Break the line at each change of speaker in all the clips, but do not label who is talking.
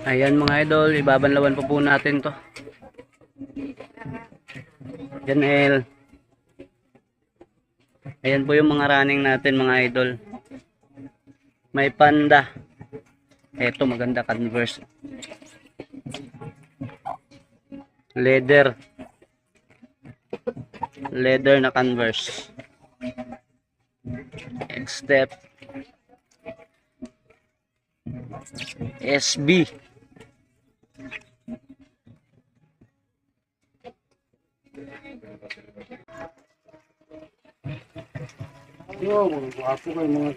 Ayan mga idol, ibabanlawan pa po natin to. Janel. Ayan po yung mga running natin mga idol. May Panda. Eto maganda, Converse. Leather. Leather na Converse. X-Step. SB.
Yo, ako kay mga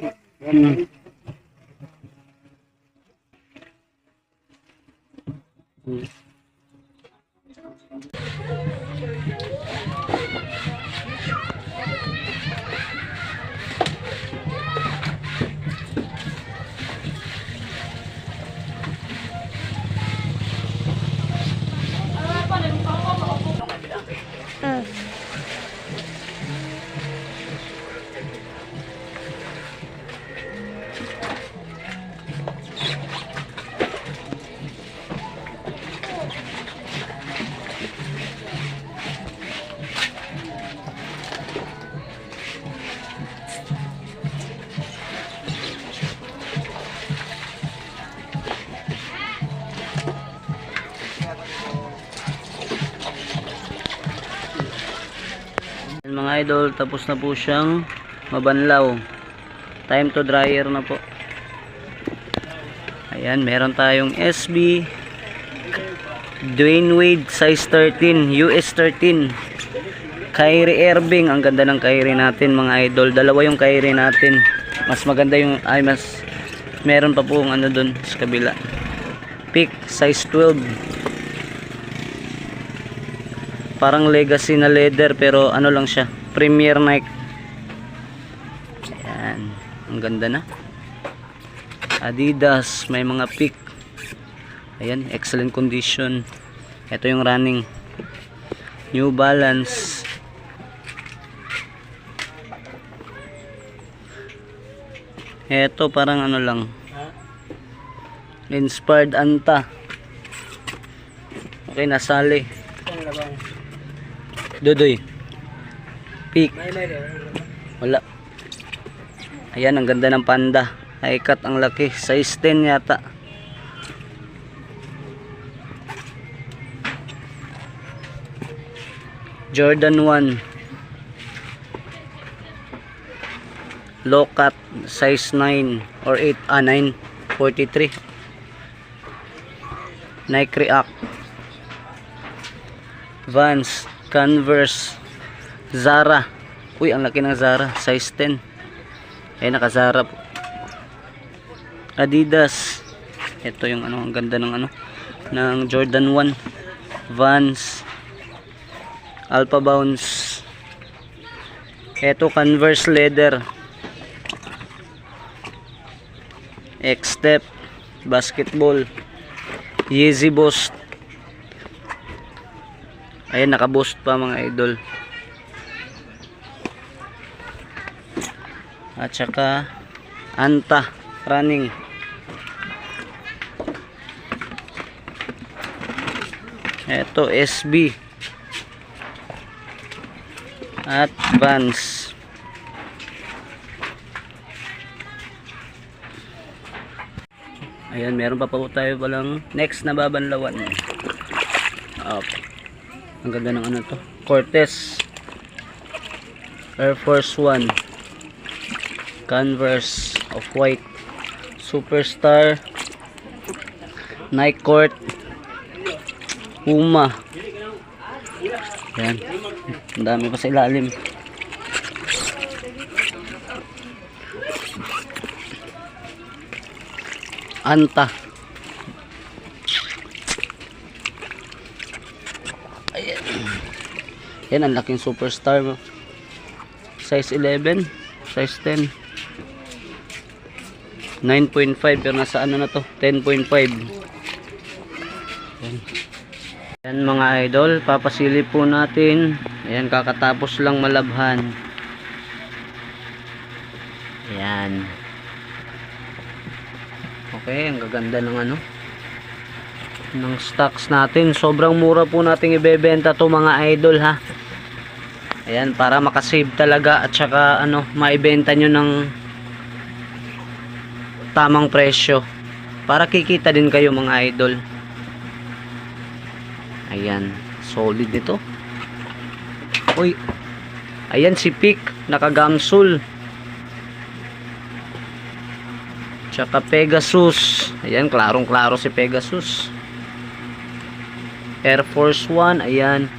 Mga idol, tapos na po siyang mabanlaw. Time to dryer na po. Ayan, meron tayong SB Dwayne Wade size 13, US 13. Kyrie Irving, ang ganda ng Kyrie natin mga idol. Dalawa yung Kyrie natin. Mas maganda yung mas meron pa po ano dun sa kabila. Peak size 12. Parang legacy na leather pero ano lang siya, Premier Nike. Ayan, ang ganda na. Adidas, may mga peak. Ayan, excellent condition. Ito yung running. New Balance. Ito parang ano lang, Inspired Anta. Okay, nasali. Dodoy. Peak. Wala. Ayan, ang ganda ng Panda. High-cut ang laki. Size 10 yata. Jordan 1. Low cut. Size 9 or 8. 9. 43. Nike React. Vans. Converse, Zara. Uy, ang laki ng Zara, size 10. Eh, naka Zara po. Adidas. Ito yung ano, ang ganda ng ano, ng Jordan 1. Vans. Alpha Bounce. Ito Converse leather. X-Step. Basketball. Yeezy Boost. Ayan, naka-boost pa mga idol. At saka Anta running. Ito SB at Vans. Ayan, meron pa po tayo palang next na babanlawan. Okay. Ang ganda ng ano to, Cortez Air Force 1, Converse of white, Superstar, Nike Court, Puma. Ayan, ang dami pa sa ilalim. Anta. Yan, ang laking Superstar. Size 11, size 10. 9.5 pero nasa ano na to, 10.5. Yan mga idol, papasilip po natin. Ayan, kakatapos lang malabhan. Ayan. Okay, ang gaganda ng ano. ng stocks natin. Sobrang mura po nating ibebenta to mga idol ha. Ayan, para makasave talaga at saka ano, maibenta nyo ng tamang presyo. Para kikita din kayo mga idol. Ayan, solid ito. Uy, ayan si Pick, nakagamsul. Tsaka Pegasus. Ayan, klarong klaro si Pegasus. Air Force 1, ayan.